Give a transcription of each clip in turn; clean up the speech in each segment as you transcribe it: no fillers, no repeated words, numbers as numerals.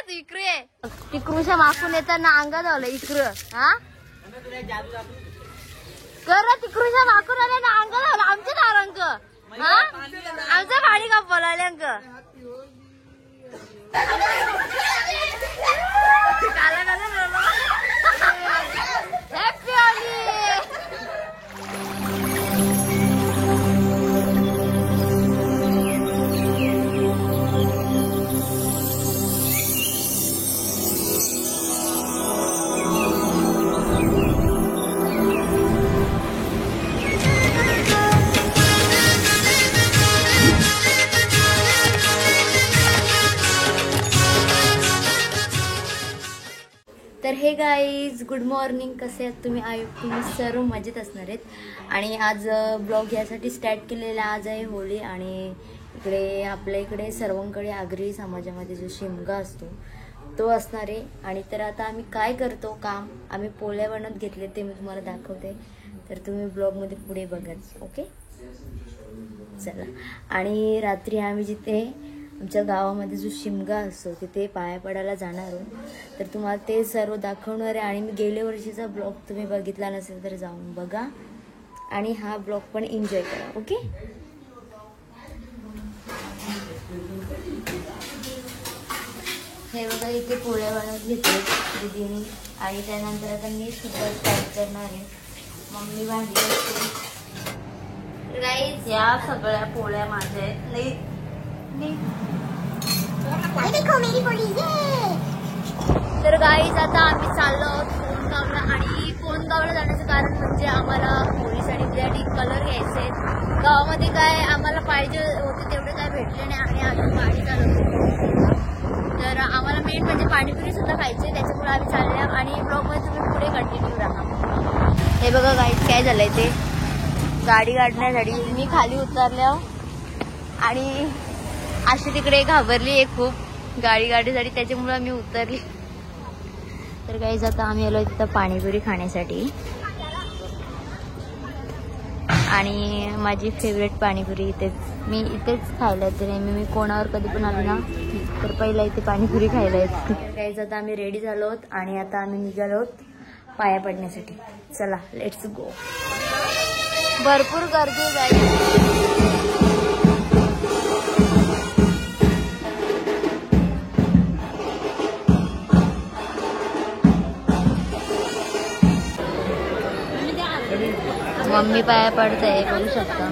तू इकडे ये. टिकरूच्या मागून येताना अंगात आलं इकडं. हा कर तिकरूच्या मागून आल्या ना अंगात आलं आमच्या नारंग. हा आमचं पाणी का बोलावले अंक काला काला हॅपी होली. तर हे गाईज गुड मॉर्निंग. कसे आहेत तुम्ही? तुम्ही सर्व मजेत असणार आहेत. आणि आज ब्लॉग यासाठी स्टार्ट केलेला. आज आहे होळी आणि इकडे आपल्या इकडे सर्वांकडे आगरी समाजामध्ये जो शिमगा असतो तो असणार आहे. आणि तर आता आम्ही काय करतो काम, आम्ही पोळ्या बनवत घेतले ते मी तुम्हाला दाखवते. तर तुम्ही ब्लॉगमध्ये पुढे बघा. ओके चला. आणि रात्री आम्ही जिथे आमच्या गावामध्ये जो शिमगा असतो तिथे पाया पडायला जाणार आहोत. तर तुम्हाला ते सर्व दाखवणार आहे. आणि मी गेल्या वर्षीचा ब्लॉग तुम्ही बघितला नसेल तर जाऊन बघा आणि हा ब्लॉग पण एन्जॉय करा. ओके. हे बघा इथे पोळ्या बनवत घेतले दीदीने. आणि त्यानंतर आता मी सुद्धा स्टार्ट करणार आहे. मम्मी भांडी असते. गाईज या सगळ्या पोळ्या माझ्या आहेत. नाही तर गाईज आता आम्ही चाललो आहोत कोणगावला. आणि कोणगावला जाण्याचं कारण म्हणजे आम्हाला होळीसाठी त्यासाठी कलर घ्यायचे आहेत. गावामध्ये काय आम्हाला पाहिजे होते तेवढे काय भेटले नाही आणि आम्ही गाडी चालवतो. तर आम्हाला मेन म्हणजे पाणीपुरी सुद्धा खायचे. त्याच्यामुळे आम्ही चालले. आणि ब्लॉगमध्ये तुम्ही पुढे कंटिन्यू राहा. हे बघा गाईज काय झालंय ते गाडी काढण्यासाठी मी खाली उतरल्या आणि अशी तिकडे घाबरली आहे खूप गाडी गाडीसाठी. त्याच्यामुळे मी उतरली. तर गाईज आता आम्ही आलो तिथं पाणीपुरी खाण्यासाठी. आणि माझी फेवरेट पाणीपुरी इथेच. मी इथेच खायला येते नेहमी. मी कोणावर कधी पण आलो ना तर पहिला इथे पाणीपुरी खायला येते. गाईज आता आम्ही रेडी झालो आहोत आणि आता आम्ही निघालो आहोत पाया पडण्यासाठी. चला लेट्स गो. भरपूर गर्दी गाईज. मम्मी पाया पडते बघू शकता.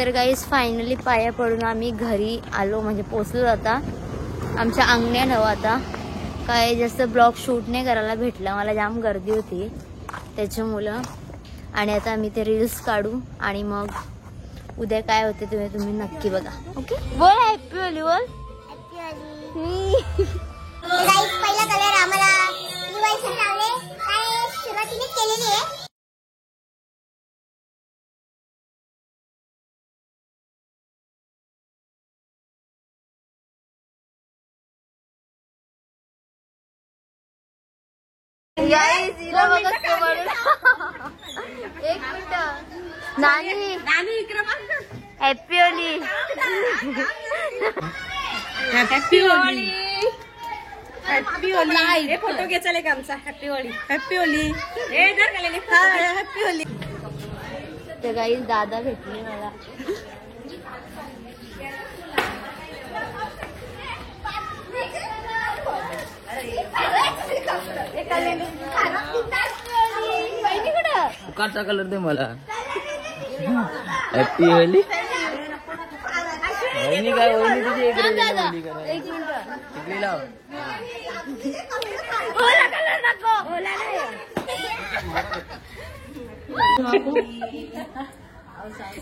तर गाईस फायनली पाया पडून आम्ही घरी आलो, म्हणजे पोचलो आता आमच्या अंगण्यानं. आता काय जास्त ब्लॉग शूट नाही करायला भेटला, मला जाम गर्दी होती त्याच्यामुळं. आणि आता आम्ही ते रील्स काढू आणि मग उद्या काय होते तुम्ही नक्की बघा. ओके बोल हॅपी होली बोल. पहिला कलर आम्हाला दिवाळीसाठी लावले आणि सुरुवातीने केलेली आहे. एक मिनिट नानी happy Holi. Happy Holi. Happy Holi. हे फोटो घे चले का आमचा. हॅपी होली. हॅपी होली. हे जर गेलेले हॅपी होली. तर काही दादा भेटले मला. फुकाटचा कलर दे मला. Happy Holy. वहिनी काय वहिनी तुझी एक मिनिट इकडे लाव.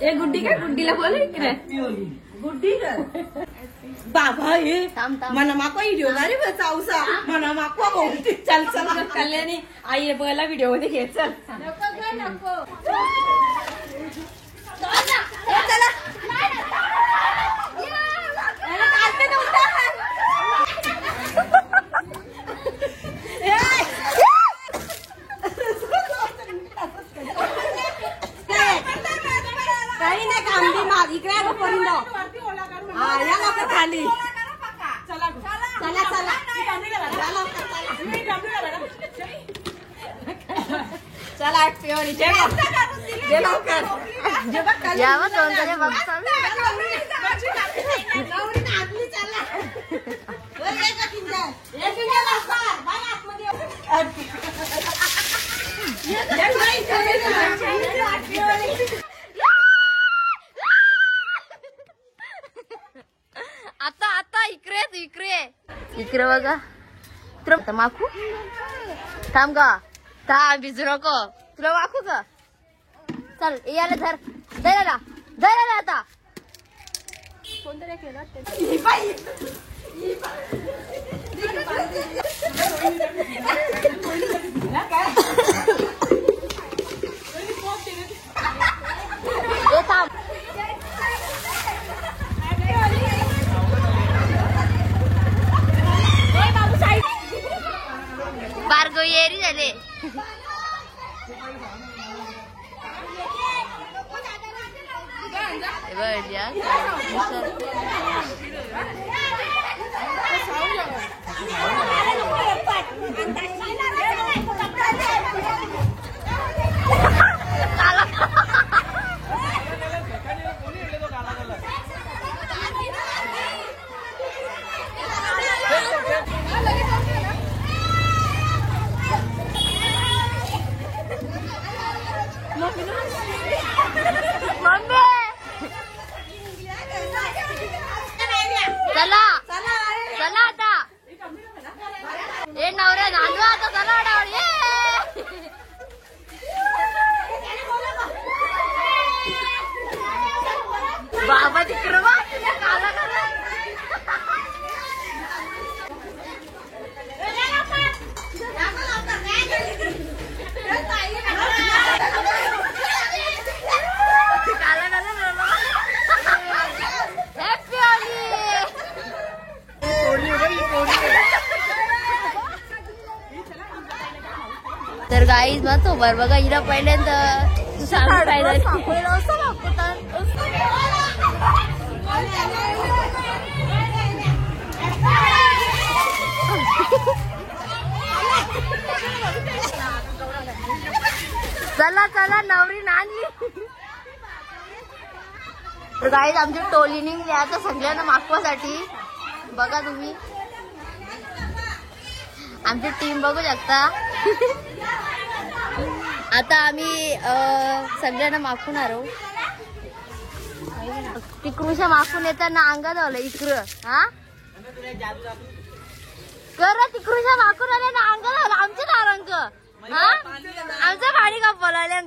ए गुड्डी काय गुड्डीला बोल इकडे. गुड्डी बाबा हे मना माको व्हिडिओ गाडी बसावसा मना माको बोलते. चल चल कल्याणी आई बघायला व्हिडिओ मध्ये घे. चल नको काही नाही काम माझ इकडे खाली. चला चला चला चला हॅपी होली. यावं तोंडाने बघता आता आता इकडे इकडे बघा. तुला माखू थांब का थांब भिजू नको. तुला माखू का. चल याला धर धरायला धरायला आता. कोणतरी थांब. बारगो येरी झाले. चला चला आता ए नवऱ्या नांदवा आता. चला डावड बाबा तिकडं बा काला काला. तर गाईज मग तो बर बघा हिरा पहिल्यांदा चला चला नवरी नांदली. तर गाईज आमची टोली निघली आता सगळ्यांना मागवासाठी. बघा तुम्ही आमची टीम बघू शकता. आता आम्ही सगळ्यांना मागवणार आहोत. तिकडून मागून येताना अंगात आलं इकडं हा कर तिकडून मागून आले ना अंगात आलं आमच्या नारांक हा आमचं पाणी का बोलायला